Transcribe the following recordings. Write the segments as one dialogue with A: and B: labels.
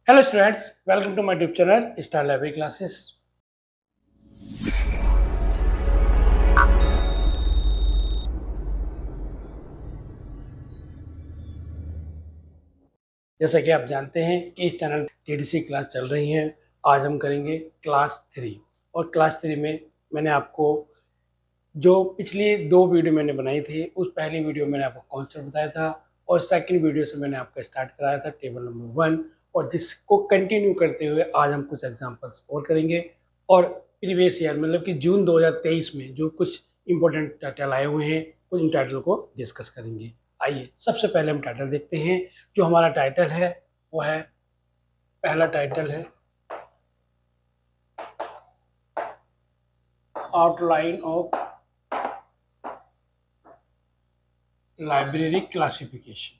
A: Hello students, welcome to my YouTube channel star library classes. जैसा कि आप जानते हैं कि इस चैनल टीडीसी क्लास चल रही है। आज हम करेंगे क्लास 3 और क्लास 3 में मैंने आपको जो पिछली दो वीडियो मैंने बनाई थी, उस पहली वीडियो मैंने आपको कॉन्सेप्ट बताया था और सेकंड वीडियो से मैंने आपका स्टार्ट कराया था टेबल नंबर 1, और जिसको कंटिन्यू करते हुए आज हम कुछ एग्जांपल्स और करेंगे। और प्रीवियस ईयर मतलब कि जून 2023 में जो कुछ इंपॉर्टेंट टाइटल आए हुए हैं, उन इन टाइटल को डिस्कस करेंगे। आइए सबसे पहले हम टाइटल देखते हैं। जो हमारा टाइटल है वो है, पहला टाइटल है outline of library classification.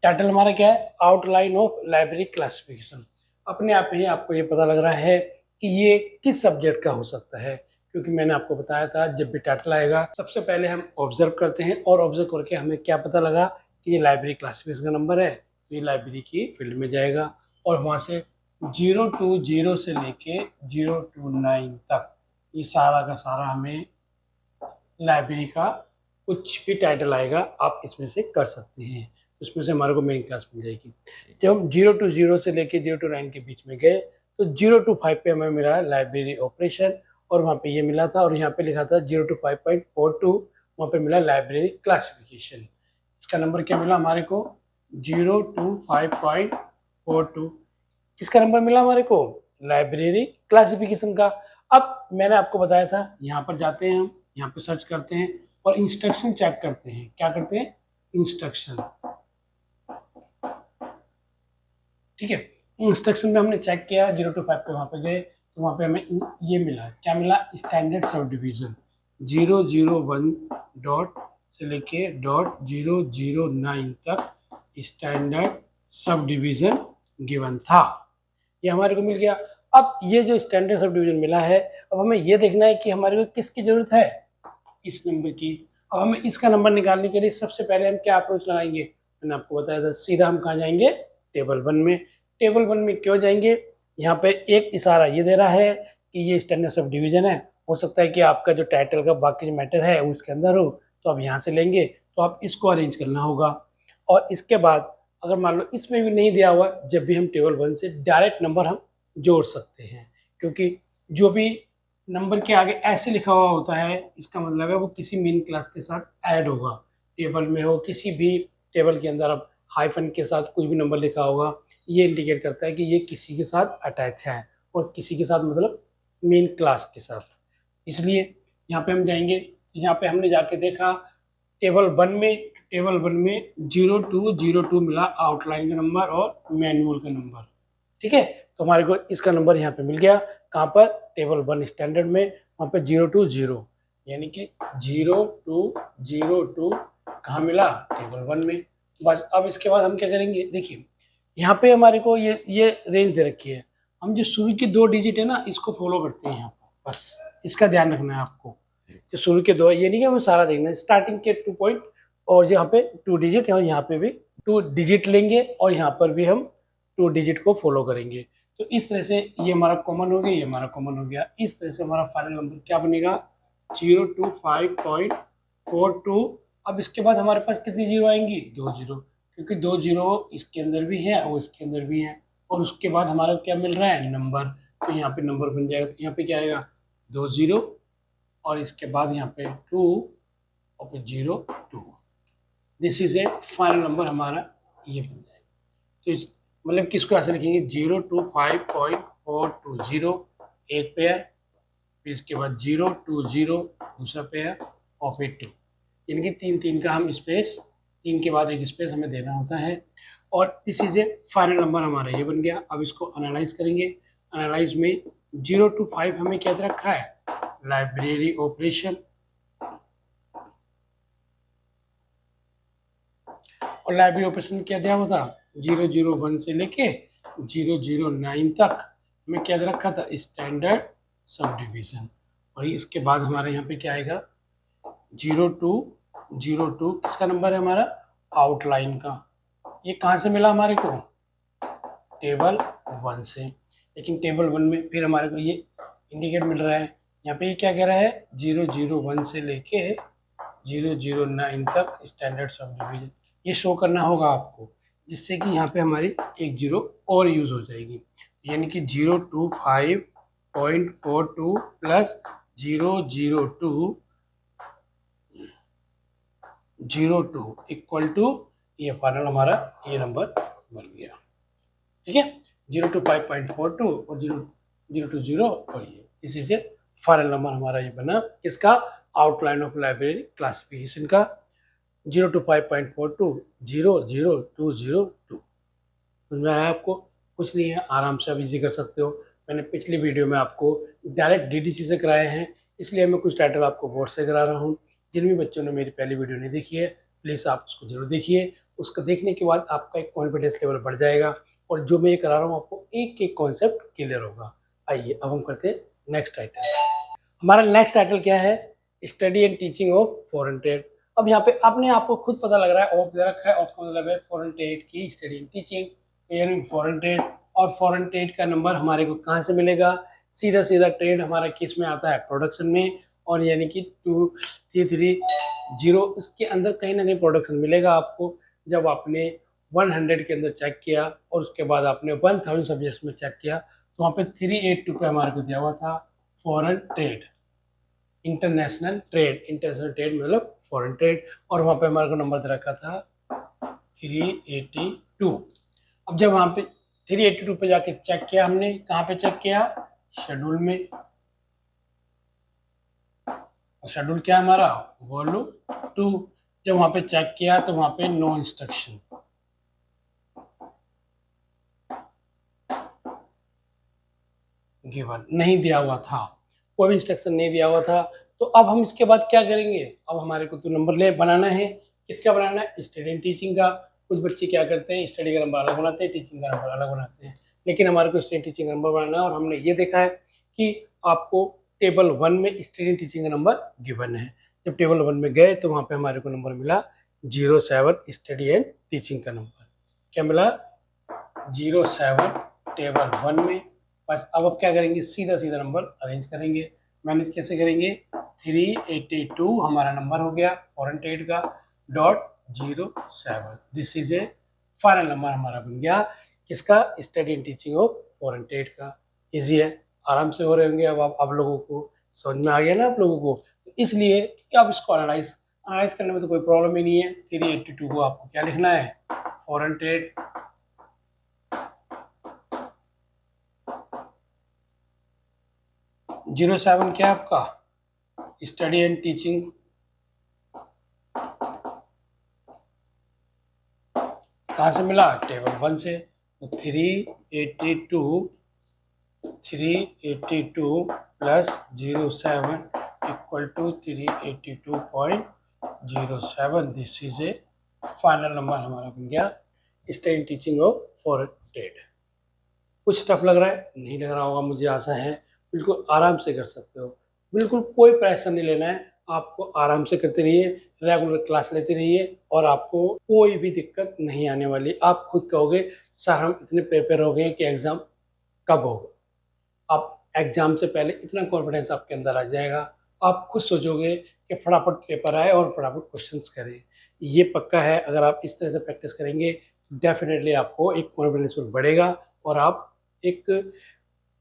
A: Title हमारा क्या है? Outline of library classification. अपने आप ही आपको ये पता लग रहा है कि ये किस सब्जेक्ट का हो सकता है, क्योंकि मैंने आपको बताया था जब भी टाइटल आएगा सबसे पहले हम ऑब्जर्व करते हैं और ऑब्जर्व करके हमें क्या पता लगा कि ये लाइब्रेरी क्लासिफिकेशन का नंबर है, तो ये लाइब्रेरी की फील्ड में जाएगा और वहाँ से 020 से लेके 029 तक ये सारा का सारा हमें लाइब्रेरी का कुछ भी टाइटल आएगा आप इसमें से कर सकते हैं। उसमें से हमारे को मेन क्लास मिल जाएगी। जब हम 020 से लेके 029 के बीच में गए तो 025 पे हमें मिला लाइब्रेरी ऑपरेशन और वहाँ पे ये मिला था, और यहाँ पे लिखा था 025.42, वहाँ पे मिला लाइब्रेरी क्लासिफिकेशन। इसका नंबर क्या मिला हमारे को? 025.42। किसका नंबर मिला हमारे को? लाइब्रेरी क्लासिफिकेशन का। अब मैंने आपको बताया था, यहाँ पर जाते हैं हम, यहाँ पे सर्च करते हैं और इंस्ट्रक्शन चेक करते हैं। क्या करते हैं? इंस्ट्रक्शन। ठीक है, इंस्ट्रक्शन में हमने चेक किया 025 पे, वहाँ पे गए तो वहाँ पे हमें ये मिला। क्या मिला? स्टैंडर्ड सब डिवीजन 001 डॉट से लेके डॉट 009 तक स्टैंडर्ड सब डिवीजन गिवन था। ये हमारे को मिल गया। अब ये जो स्टैंडर्ड सब डिवीजन मिला है, अब हमें ये देखना है कि हमारे को किसकी जरूरत है? इस नंबर की। अब हमें इसका नंबर निकालने के लिए सबसे पहले हम क्या अप्रोच लगाएंगे? मैंने आपको बताया था, सीधा हम कहाँ जाएंगे? टेबल 1 में। टेबल 1 में क्यों जाएंगे? यहाँ पे एक इशारा ये दे रहा है कि ये स्टैंडर्ड सब डिवीजन है। हो सकता है कि आपका जो टाइटल का बाकी जो मैटर है वो इसके अंदर हो, तो आप यहाँ से लेंगे, तो आप इसको अरेंज करना होगा। और इसके बाद अगर मान लो इसमें भी नहीं दिया हुआ, जब भी हम टेबल 1 से डायरेक्ट नंबर हम जोड़ सकते हैं, क्योंकि जो भी नंबर के आगे ऐसे लिखा हुआ होता है इसका मतलब है वो किसी मेन क्लास के साथ ऐड होगा। टेबल में हो, किसी भी टेबल के अंदर अब हाइफन के साथ कुछ भी नंबर लिखा होगा, ये इंडिकेट करता है कि ये किसी के साथ अटैच है, और किसी के साथ मतलब मेन क्लास के साथ। इसलिए यहाँ पे हम जाएंगे, यहाँ पे हमने जाके देखा टेबल 1 में, टेबल 1 में 0202 मिला आउटलाइन का नंबर और मैनुअल का नंबर। ठीक है, तो हमारे को इसका नंबर यहाँ पे मिल गया। कहाँ पर? टेबल 1 स्टैंडर्ड में, वहाँ पे 020, यानी कि 0202 कहाँ मिला? टेबल 1 में। बस अब इसके बाद हम क्या करेंगे? देखिए यहाँ पे हमारे को ये रेंज दे रखी है, हम जो शुरू के 2 डिजिट है ना इसको फॉलो करते हैं यहाँ पर। बस इसका ध्यान रखना है आपको, जो शुरू के 2, ये नहीं कि हमें सारा देखना है। स्टार्टिंग के 2 पॉइंट और यहाँ पे 2 डिजिट है, और यहाँ पे भी 2 डिजिट लेंगे और यहाँ पर भी हम 2 डिजिट को फॉलो करेंगे। तो इस तरह से ये हमारा कॉमन हो गया, ये हमारा कॉमन हो गया। इस तरह से हमारा फाइनल नंबर क्या बनेगा? 025.42। अब इसके बाद हमारे पास कितनी जीरो आएंगी? 2 जीरो, क्योंकि 2 जीरो इसके अंदर भी है और इसके अंदर भी है। और उसके बाद हमारा क्या मिल रहा है? नंबर। तो यहाँ पे नंबर बन जाएगा, तो यहाँ पे क्या आएगा? 2 जीरो और इसके बाद यहाँ पे 2 और फिर 02। This is a final number हमारा ये बन जाएगा। तो मतलब किसको ऐसे लिखेंगे? 025.420 एक पेयर, फिर इसके बाद 020 दूसरा पेयर और फिर 2, यानी कि 3 का हम स्पेस, 3 के बाद एक स्पेस हमें देना होता है। और this is a final number हमारा ये बन गया। अब इसको एनालाइज करेंगे। एनालाइज में 0 to 5 हमें क्या दे रखा है? Library operation. और लाइब्रेरी ऑपरेशन क्या दिया हुआ था? 001 से लेके 009 तक हमें क्या दे रखा था? Standard sub division. और इसके बाद हमारे यहाँ पे क्या आएगा? 0202 किसका नंबर है हमारा? आउटलाइन का। ये कहाँ से मिला हमारे को? टेबल 1 से। लेकिन टेबल 1 में फिर हमारे को ये इंडिकेट मिल रहा है, यहाँ पे ये क्या कह रहा है 001 से लेके 009 तक स्टैंडर्ड्स ऑफ डिवीजन, ये शो करना होगा आपको, जिससे कि यहाँ पे हमारी एक जीरो और यूज़ हो जाएगी, यानी कि 025.42 प्लस 002 इक्वल टू, ये फाइनल हमारा ये नंबर बन गया। ठीक है, 025.42 और 020 और ये, इसी से फाइनल नंबर हमारा ये बना इसका आउटलाइन ऑफ लाइब्रेरी क्लासिफिकेशन का 025.42 00202। समझ में आया आपको? कुछ नहीं है, आराम से आप इजी कर सकते हो। मैंने पिछली वीडियो में आपको डायरेक्ट डीडीसी से कराए हैं, इसलिए मैं कुछ टाइटल आपको बोर्ड से करा रहा हूँ। जिन भी बच्चों ने मेरी पहली वीडियो नहीं देखी है, प्लीज़ आप उसको जरूर देखिए। उसको देखने के बाद आपका एक कॉन्फिडेंस लेवल बढ़ जाएगा और जो मैं ये करा रहा हूँ आपको एक एक कॉन्सेप्ट क्लियर होगा। आइए अब हम करते हैं नेक्स्ट टाइटल। हमारा नेक्स्ट टाइटल क्या है? Study and teaching of foreign trade. अब यहाँ पे अपने आपको खुद पता लग रहा है, ऑफ दे रखा है, ऑफ का मतलब है फॉरेन ट्रेड की स्टडी एंड टीचिंग, यानी फॉरेन ट्रेड। और फॉरेन ट्रेड का नंबर हमारे को कहाँ से मिलेगा? सीधा सीधा ट्रेड हमारा किस में आता है? प्रोडक्शन में, और यानी कि 2330 इसके अंदर कहीं ना कहीं प्रोडक्शन मिलेगा आपको। जब आपने 100 के अंदर चेक किया और उसके बाद आपने 1000 सब्जेक्ट्स में चेक किया, तो वहाँ पे 382 पे हमारे को दिया हुआ था फॉरेन ट्रेड, इंटरनेशनल ट्रेड मतलब फॉरेन ट्रेड, और वहाँ पे हमारे को नंबर दे रखा था 382। अब जब वहाँ पे 382 पे जाके चेक किया हमने, कहाँ पे चेक किया? शेड्यूल में। और शेड्यूल क्या है हमारा? वॉल्यूम 2। जब वहाँ पे चेक किया तो वहाँ पे नो इंस्ट्रक्शन, गिवन नहीं दिया हुआ था, कोई भी इंस्ट्रक्शन नहीं दिया हुआ था। तो अब हम इसके बाद क्या करेंगे? अब हमारे को तो नंबर ले बनाना है। किसका बनाना है? स्टडी एंड टीचिंग का। कुछ बच्चे क्या करते हैं, स्टडी का नंबर अलग बनाते हैं, टीचिंग का नंबर अलग बनाते हैं, लेकिन हमारे को स्टडी टीचिंग का नंबर बनाना है। और हमने ये देखा है कि आपको टेबल 1 में स्टडी एंड टीचिंग का नंबर गिवन है। जब टेबल 1 में गए तो वहाँ पे हमारे को नंबर मिला 07 स्टडी एंड टीचिंग का नंबर। क्या मिला? 07 टेबल 1 में। बस अब क्या करेंगे? सीधा सीधा नंबर अरेंज करेंगे। मैनेज कैसे करेंगे? 382 हमारा नंबर हो गया फॉरेन ट्रेड का, .07। This is a final number हमारा बन गया किसका? Study and teaching of foreign trade का। इजी है, आराम से हो रहे होंगे। अब आप लोगों को समझ में आ गया ना आप लोगों को, तो इसलिए आप इसको एनालाइज करने में तो कोई प्रॉब्लम ही नहीं है। 382 को आपको क्या लिखना है? फॉरेन ट्रेड, 07 क्या है आपका? Study and teaching. कहाँ से मिला? टेबल 1 से। तो 382 plus 07 equal to 382.07। This is a final number हमारा बन गया study and teaching of foreign trade. कुछ टफ लग रहा है? नहीं लग रहा होगा, मुझे आशा है। बिल्कुल आराम से कर सकते हो, बिल्कुल कोई प्रेशर नहीं लेना है आपको। आराम से करते रहिए, रेगुलर क्लास लेते रहिए और आपको कोई भी दिक्कत नहीं आने वाली। आप खुद कहोगे सर हम इतने प्रिपेयर हो गए कि एग्ज़ाम कब होगा। आप एग्ज़ाम से पहले इतना कॉन्फिडेंस आपके अंदर आ जाएगा, आप खुद सोचोगे कि फटाफट पेपर आए और फटाफट क्वेश्चंस करें। ये पक्का है, अगर आप इस तरह से प्रैक्टिस करेंगे डेफिनेटली आपको एक कॉन्फिडेंस बढ़ेगा और आप एक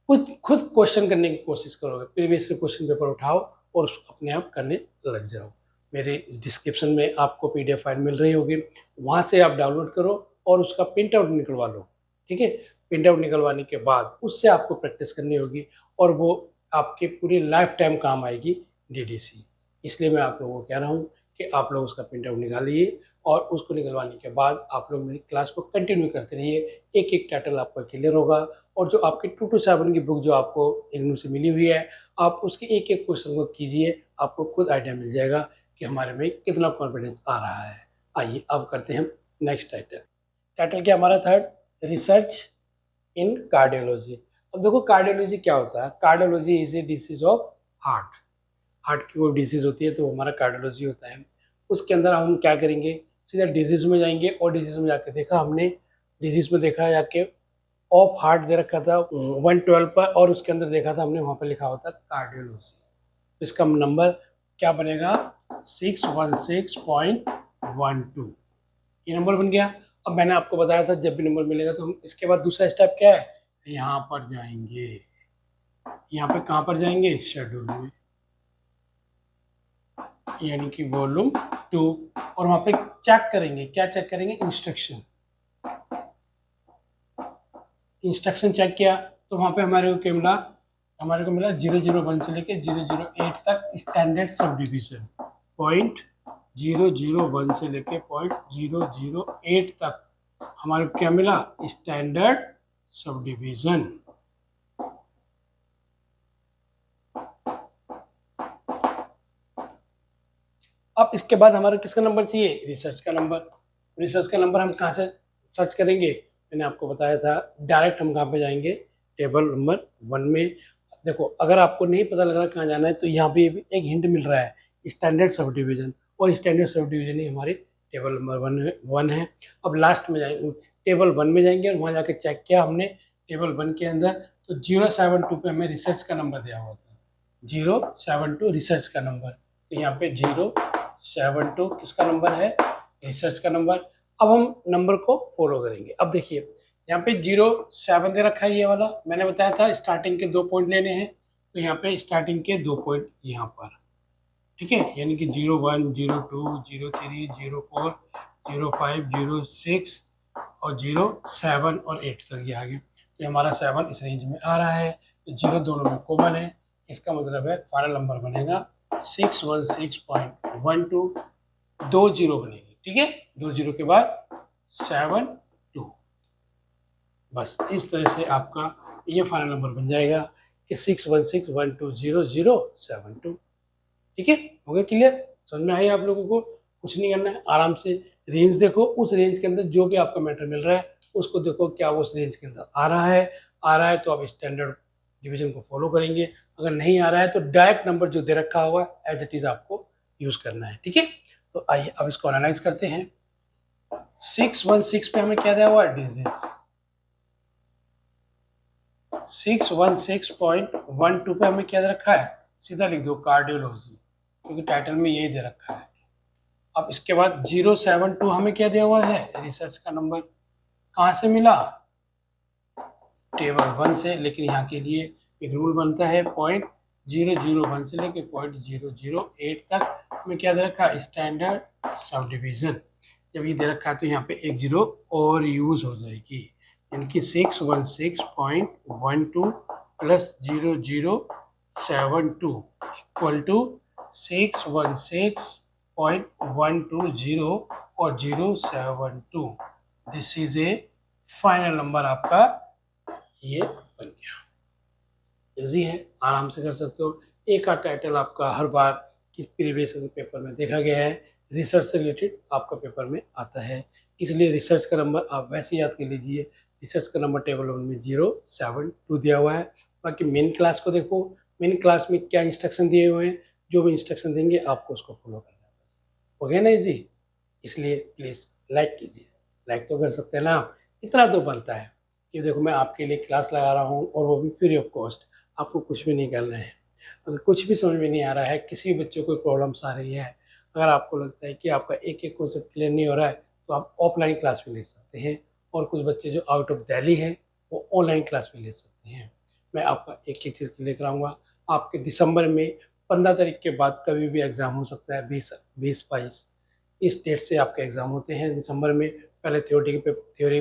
A: खुद क्वेश्चन करने की कोशिश करोगे। प्रीवियस से क्वेश्चन पेपर उठाओ और उसको अपने आप करने लग जाओ। मेरे डिस्क्रिप्शन में आपको PDF फाइल मिल रही होगी, वहाँ से आप डाउनलोड करो और उसका प्रिंट आउट निकलवा लो। ठीक है, प्रिंट आउट निकलवाने के बाद उससे आपको प्रैक्टिस करनी होगी और वो आपके पूरी लाइफ टाइम काम आएगी DDC। इसलिए मैं आप लोगों को कह रहा हूँ कि आप लोग उसका प्रिंट आउट निकालिए और उसको निकलवाने के बाद आप लोग मेरी क्लास को कंटिन्यू करते रहिए। एक एक टाइटल आपका क्लियर होगा और जो आपके 2 to 7 की बुक जो आपको इग्नू से मिली हुई है, आप उसके एक एक क्वेश्चन को कीजिए, आपको खुद आइडिया मिल जाएगा कि हमारे में कितना कॉन्फिडेंस आ रहा है। आइए अब करते हैं नेक्स्ट टाइटल क्या हमारा थर्ड? रिसर्च इन कार्डियोलॉजी। अब देखो कार्डियोलॉजी क्या होता है? Cardiology is a disease of heart की कोई डिसीज होती है तो हमारा कार्डियोलॉजी होता है। उसके अंदर हम क्या करेंगे? सीधा डिजीज में जाएंगे और डिजीज में जाके देखा हमने, डिजीज में देखा जाके ऑफ हार्ट दे रखा था 112 पर, और उसके अंदर देखा था हमने वहाँ पे लिखा होता कार्डियोलॉजी। तो इसका नंबर क्या बनेगा 616.12, ये नंबर बन गया। अब मैंने आपको बताया था जब भी नंबर मिलेगा तो हम इसके बाद दूसरा स्टेप क्या है, यहाँ पर जाएंगे। यहाँ पे कहाँ पर जाएंगे, शेड्यूल में, यानी कि वॉल्यूम 2, और वहाँ पे चेक करेंगे, क्या चेक करेंगे, इंस्ट्रक्शन। इंस्ट्रक्शन चेक किया तो वहाँ पे हमारे को मिला 001 से लेके 008 तक स्टैंडर्ड सब डिवीजन। 0.001 से लेके 0.008 तक हमारे को क्या मिला, स्टैंडर्ड सब डिवीजन। अब इसके बाद हमारा किसका नंबर चाहिए, रिसर्च का नंबर। रिसर्च का नंबर हम कहाँ से सर्च करेंगे, मैंने आपको बताया था डायरेक्ट हम कहाँ पे जाएंगे, टेबल नंबर 1 में। देखो अगर आपको नहीं पता लग रहा कहाँ जाना है तो यहाँ पे एक हिंट मिल रहा है, स्टैंडर्ड सब डिवीजन, और स्टैंडर्ड सब डिवीजन ही हमारे टेबल नंबर 1 है। अब लास्ट में जाएंगे, टेबल 1 में जाएंगे और वहाँ जाके चेक किया हमने टेबल 1 के अंदर, तो 072 पे हमें रिसर्च का नंबर दिया हुआ था, 072 रिसर्च का नंबर। तो यहाँ पे 072 किसका नंबर है, रिसर्च का नंबर। अब हम नंबर को फॉलो करेंगे। अब देखिए यहाँ पे 07 दे रखा है, ये वाला मैंने बताया था स्टार्टिंग के 2 पॉइंट लेने हैं, तो यहाँ पे स्टार्टिंग के 2 पॉइंट यहाँ पर, ठीक है, यानी कि 01, 02, 03, 04, 05, 06 और 07 और 8 तक ये आ गया। तो हमारा 7 इस रेंज में आ रहा है, तो 0 दोनों में कॉमन है, इसका मतलब है फाइनल नंबर बनेगा 616.12, 2 0 बनेगी, ठीक है, 2 0 के बाद 7 2। बस इस तरह से आपका ये फाइनल नंबर बन जाएगा कि 616120072, ठीक है। हो गया क्लियर, समझ में आई आप लोगों को, कुछ नहीं करना है, आराम से रेंज देखो, उस रेंज के अंदर जो भी आपका मैटर मिल रहा है उसको देखो क्या वो उस रेंज के अंदर आ रहा है तो आप स्टैंडर्ड डिवीजन को फॉलो करेंगे, अगर नहीं आ रहा है तो डायरेक्ट नंबर जो दे रखा हुआ है एज इट इज आपको यूज करना है, ठीक है। तो आइए अब इसको एनालाइज करते हैं। 616 पे हमें क्या दिया हुआ है, डिजीज। 616.12 पे हमें क्या दे रखा है, सीधा लिख दो कार्डियोलॉजी, क्योंकि टाइटल में यही दे रखा है। अब इसके बाद 072 हमें क्या दिया हुआ है, रिसर्च का नंबर। कहाँ से मिला, टेबल 1 से, लेकिन यहाँ के लिए एक रूल बनता है 0.001 से लेके 0.008 तक हमें क्या दे रखा है, स्टैंडर्ड सब डिवीजन। जब ये दे रखा है तो यहाँ पे एक 0 और यूज हो जाएगी, यानी कि 616.12 प्लस 0072 इक्वल टू 616.120 और 072। This is a final number आपका ये बन गया। इजी है, आराम से कर सकते हो। एक का टाइटल आपका हर बार किस प्रीवियस पेपर में देखा गया है, रिसर्च से रिलेटेड आपका पेपर में आता है, इसलिए रिसर्च का नंबर आप वैसे याद कर लीजिए। रिसर्च का नंबर टेबल 1 में 072 दिया हुआ है। बाकी मेन क्लास को देखो, मेन क्लास में क्या इंस्ट्रक्शन दिए हुए हैं, जो भी इंस्ट्रक्शन देंगे आपको उसको फॉलो करना है, हो गया ना इजी। इसलिए प्लीज़ लाइक कीजिए, लाइक तो कर सकते हैं ना आप, इतना तो बनता है कि देखो मैं आपके लिए क्लास लगा रहा हूँ और वो भी फ्री ऑफ कॉस्ट, आपको कुछ भी नहीं करना है। अगर कुछ भी समझ में नहीं आ रहा है, किसी बच्चों को प्रॉब्लम्स आ रही है, अगर आपको लगता है कि आपका एक एक कॉन्सेप्ट क्लियर नहीं हो रहा है तो आप ऑफलाइन क्लास भी ले सकते हैं, और कुछ बच्चे जो आउट ऑफ दिल्ली हैं वो ऑनलाइन क्लास भी ले सकते हैं। मैं आपका एक एक चीज़ लेकर आऊँगा। आपके दिसंबर में 15 तारीख के बाद कभी भी एग्ज़ाम हो सकता है, 20-22 इस डेट से आपके एग्ज़ाम होते हैं दिसंबर में। पहले थ्योरी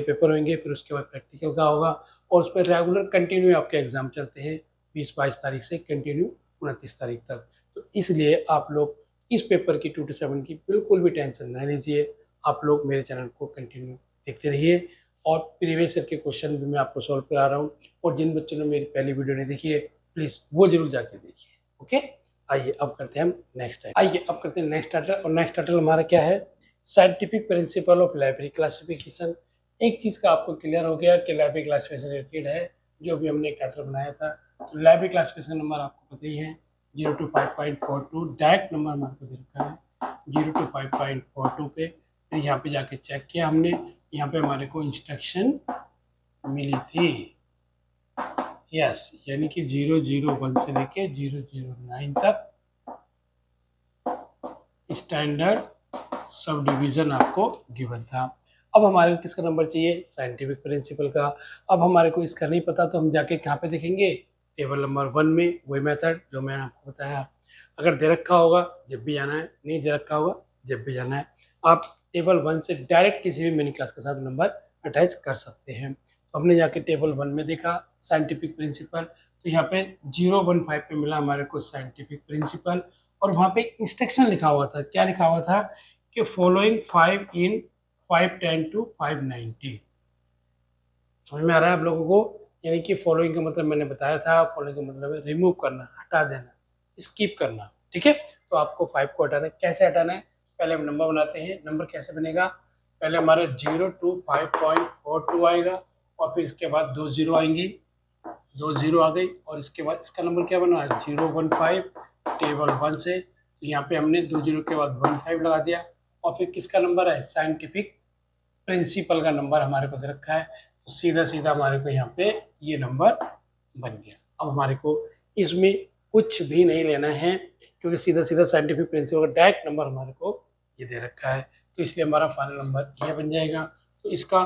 A: पेपर होंगे, फिर उसके बाद प्रैक्टिकल का होगा, और उस पर रेगुलर कंटिन्यू आपके एग्ज़ाम चलते हैं 20-22 तारीख से कंटिन्यू 29 तारीख तक। तो इसलिए आप लोग इस पेपर की 2 to 7 की बिल्कुल भी टेंशन नहीं लीजिए, आप लोग मेरे चैनल को कंटिन्यू देखते रहिए, और प्रीवियस ईयर के क्वेश्चन भी मैं आपको सॉल्व करा रहा हूँ, और जिन बच्चों ने मेरी पहली वीडियो नहीं देखी है प्लीज़ वो जरूर जाके देखिए, ओके। आइए अब करते हैं हम नेक्स्ट टाइटल, और नेक्स्ट टाइटल हमारा क्या है, scientific principle of library classification. एक चीज़ का आपको क्लियर हो गया कि लाइब्रेरी क्लासिफिकेशन रिलेटेड है, जो भी हमने एक टाइटल बनाया था। तो लाइब्रेरी क्लासिफिकेशन नंबर आपको पता ही है 0 to 5.42, डायरेक्ट नंबर हमारे को दे रखा है 0 to 5.42 पे फिर यहाँ पे जाके चेक किया हमने, यहाँ पे हमारे को इंस्ट्रक्शन मिली थी, यस, यानी कि 001 से लेके 009 तक स्टैंडर्ड सब डिवीज़न आपको गिवन था। अब हमारे को किसका नंबर चाहिए, साइंटिफिक प्रिंसिपल का। अब हमारे को इसका नहीं पता तो हम जाके कहाँ पे देखेंगे, टेबल नंबर 1 में, वही मेथड जो मैंने आपको बताया। अगर दे रखा होगा जब भी जाना है, नहीं दे रखा होगा जब भी जाना है। आप टेबल 1 से डायरेक्ट किसी भी मिनी क्लास के साथ नंबर अटैच कर सकते हैं। तो हमने जाके टेबल 1 में देखा साइंटिफिक प्रिंसिपल, तो यहाँ पे 015 पे मिला हमारे को साइंटिफिक प्रिंसिपल, और वहाँ पे इंस्ट्रक्शन लिखा हुआ था। क्या लिखा हुआ था कि फॉलोइंग 5 इन 510 to 590। समझ में आ रहा है आप लोगों को? यानी कि फॉलोइंग का मतलब मैंने बताया था, फॉलोइंग का मतलब है रिमूव करना, हटा देना, स्किप करना, ठीक है। तो आपको 5 को हटाना है। कैसे हटाना है, पहले हम नंबर बनाते हैं। नंबर कैसे बनेगा, पहले हमारा 025.42 आएगा, और फिर इसके बाद 2 जीरो आएंगी, 2 जीरो आ गई, और इसके बाद इसका नंबर क्या बना, 015 टेबल 1 से। तो यहाँ पे हमने 2 जीरो के बाद 15 लगा दिया, और फिर किसका नंबर है, साइंटिफिक प्रिंसिपल का नंबर हमारे को दे रखा है। तो सीधा सीधा हमारे को यहाँ पे ये नंबर बन गया। अब हमारे को इसमें कुछ भी नहीं लेना है, क्योंकि सीधा सीधा साइंटिफिक प्रिंसिपल का डायरेक्ट नंबर हमारे को ये दे रखा है, तो इसलिए हमारा फाइनल नंबर ये बन जाएगा। तो इसका,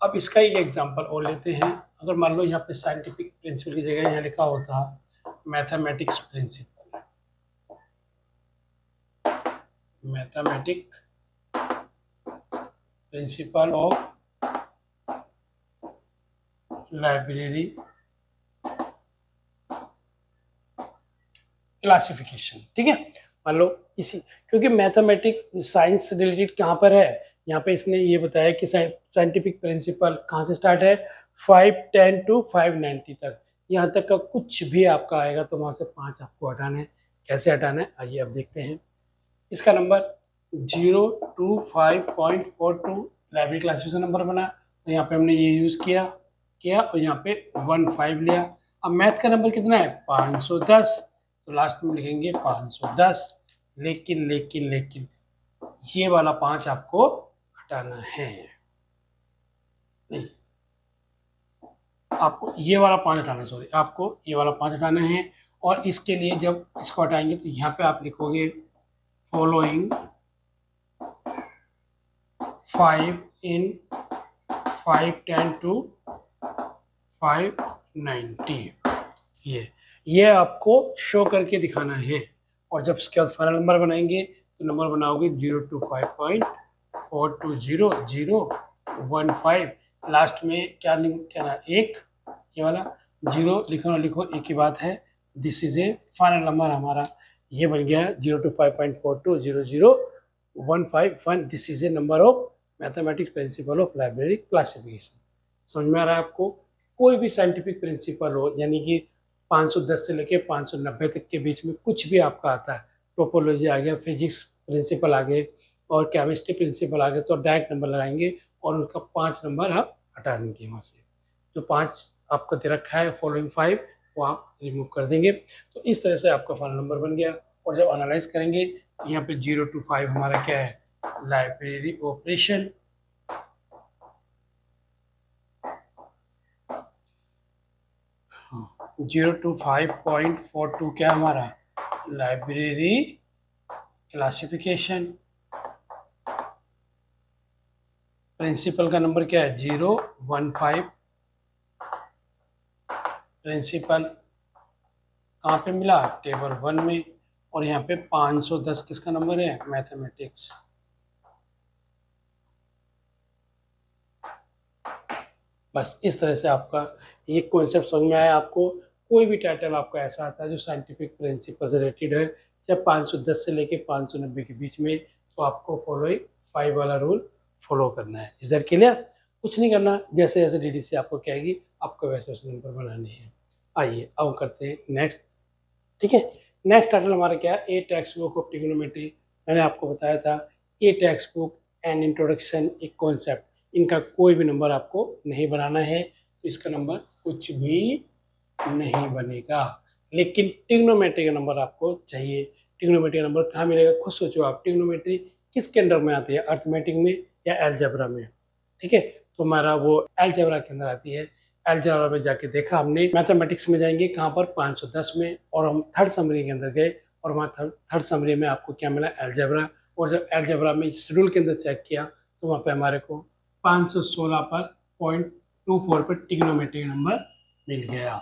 A: अब इसका एक एग्जांपल और लेते हैं। अगर मान लो यहाँ पे साइंटिफिक प्रिंसिपल की जगह यहाँ लिखा होता mathematics principle, mathematic principle of library classification, ठीक है। मान लो इसी, क्योंकि मैथमेटिक्स साइंस से रिलेटेड कहाँ पर है, यहाँ पे इसने ये बताया कि साइंटिफिक प्रिंसिपल कहाँ से स्टार्ट है, 510 to 590 तक। यहाँ तक का कुछ भी आपका आएगा तो वहाँ से 5 आपको हटाना है। कैसे हटाना है आइए अब देखते हैं। इसका नंबर 025.42 लाइब्रेरी क्लासिफिकेशन नंबर बना, तो यहाँ पे हमने ये यूज़ किया और यहाँ पे 15 लिया। अब मैथ का नंबर कितना है, 510, तो लास्ट में लिखेंगे 510। लेकिन लेकिन लेकिन ये वाला 5 आपको हटाना है, नहीं, आपको ये वाला 5 हटाना, सॉरी, आपको ये वाला 5 हटाना है। और इसके लिए जब इसको हटाएंगे तो यहाँ पे आप लिखोगे फॉलोइंग 5 in 510 to 590, ये आपको शो करके दिखाना है। और जब इसके बाद फाइनल नंबर बनाएंगे तो नंबर बनाओगे 025.42015, लास्ट में क्या ना, एक, ये वाला जीरो लिखो ना लिखो एक ही बात है। This is a final number हमारा ये बन गया 025.4200151। This is A number of mathematics principal of library classification. समझ में आ रहा है आपको? कोई भी साइंटिफिक प्रिंसिपल हो, यानी कि 510 से लेके 590 तक के बीच में कुछ भी आपका आता है, टोपोलॉजी आ गया, फिजिक्स प्रिंसिपल आ गए और केमिस्ट्री प्रिंसिपल आ गए, तो डायरेक्ट नंबर लगाएंगे और उनका 5 नंबर आप हटा देंगे वहाँ से। जो 5 आपका दे रखा है फॉलोइंग 5 वो आप रिमूव कर देंगे। तो इस तरह से आपका फाइनल नंबर बन गया। और जब एनालाइज करेंगे तो यहाँ पे 0 to 5 हमारा क्या है, लाइब्रेरी ऑपरेशन। हाँ, 025.42 क्या हमारा, लाइब्रेरी क्लासिफिकेशन। प्रिंसिपल का नंबर क्या है, 015। प्रिंसिपल कहाँ पे मिला, टेबल 1 में। और यहाँ पे 510 किसका नंबर है, मैथमेटिक्स। बस इस तरह से आपका ये कॉन्सेप्ट समझ में आया आपको। कोई भी टाइटल आपका ऐसा आता है जो साइंटिफिक प्रिंसिपल से रिलेटेड है, जब 510 से लेके 590 के बीच में, तो आपको फॉलोइंग 5 वाला रूल फॉलो करना है। Is that clear? कुछ नहीं करना, जैसे जैसे डीडीसी आपको कहेगी आपको वैसे वैसे नंबर बनाने हैं। आइए अब करते हैं नेक्स्ट, ठीक है। नेक्स्ट टाइटल हमारा क्या है, ए टेक्स्ट बुक ऑफ ट्रिग्नोमेट्री। मैंने आपको बताया था ए टेक्स्ट बुक एंड इंट्रोडक्शन एक कॉन्सेप्ट, इनका कोई भी नंबर आपको नहीं बनाना है, तो इसका नंबर कुछ भी नहीं बनेगा। लेकिन ट्रिग्नोमेट्री का नंबर आपको चाहिए। ट्रिग्नोमेट्री का नंबर कहाँ मिलेगा, खुद सोचो आप। ट्रिग्नोमेट्री किसके अंडर में आती है, अर्थमेटिक में या अलजेब्रा में। ठीक है, तो हमारा वो अलजेब्रा के अंदर आती है। अलजेब्रा में जाके देखा हमने, मैथमेटिक्स में जाएंगे कहाँ पर 510 में, और हम थर्ड समरी के अंदर गए और वहाँ थर्ड समरी में आपको क्या मिला, अलजेब्रा। और जब अलजेब्रा में शेड्यूल के अंदर चेक किया तो वहाँ पे हमारे को 516 पर 0.24 पर ट्रिग्नोमेट्रिक नंबर मिल गया।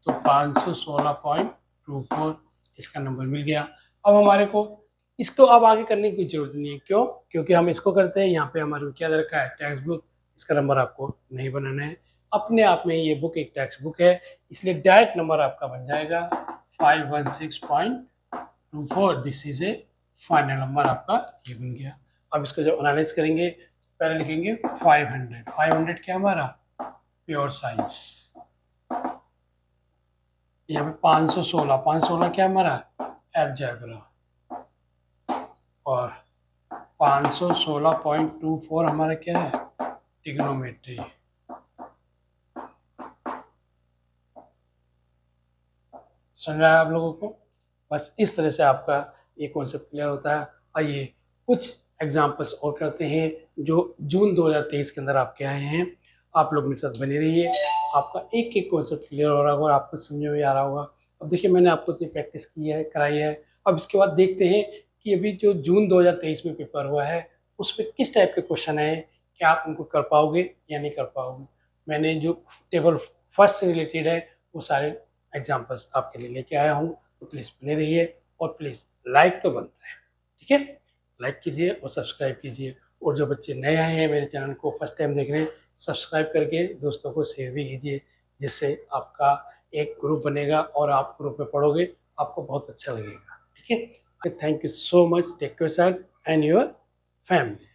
A: तो 516.24 इसका नंबर मिल गया। अब हमारे को इसको अब आगे करने की जरूरत नहीं है, क्यों? क्योंकि हम इसको करते हैं, यहाँ पे हमारे को क्या दे रखा है, टेक्स्ट बुक। इसका नंबर आपको नहीं बनाना है, अपने आप में ये बुक एक टेक्स्ट बुक है, इसलिए डायरेक्ट नंबर आपका बन जाएगा 516.24। This is a final number आपका ये बन गया। अब इसको जब एनालाइज करेंगे, पहले लिखेंगे 500 क्या हमारा, प्योर साइंस। यहाँ पे 516 क्या हमारा, अलजेब्रा। और 516.24 हमारा क्या है, ट्रिग्नोमेट्री। समझ आया आप लोगों को? बस इस तरह से आपका ये कॉन्सेप्ट क्लियर होता है। आइए कुछ एग्जांपल्स और करते हैं जो जून 2023 के अंदर आपके आए हैं। आप लोग मेरे साथ बने रहिए, आपका एक एक कॉन्सेप्ट क्लियर हो रहा होगा और आपको समझ में आ रहा होगा। अब देखिए मैंने आपको तो प्रैक्टिस की है, कराई है। अब इसके बाद देखते हैं कि अभी जो जून 2023 में पेपर हुआ है उसमें किस टाइप के क्वेश्चन आए, क्या आप उनको कर पाओगे या नहीं कर पाओगे। मैंने जो टेबल फर्स्ट से रिलेटेड है वो सारे एग्जाम्पल्स आपके लिए लेके आया हूँ। तो प्लीज़ बने रहिए और प्लीज़ लाइक तो बनता है, ठीक है, लाइक कीजिए और सब्सक्राइब कीजिए। और जो बच्चे नए आए हैं मेरे चैनल को फर्स्ट टाइम देख रहे हैं, सब्सक्राइब करके दोस्तों को शेयर भी कीजिए, जिससे आपका एक ग्रुप बनेगा और आप ग्रुप में पढ़ोगे, आपको बहुत अच्छा लगेगा। ठीक है, thank you so much, take care sir and your family.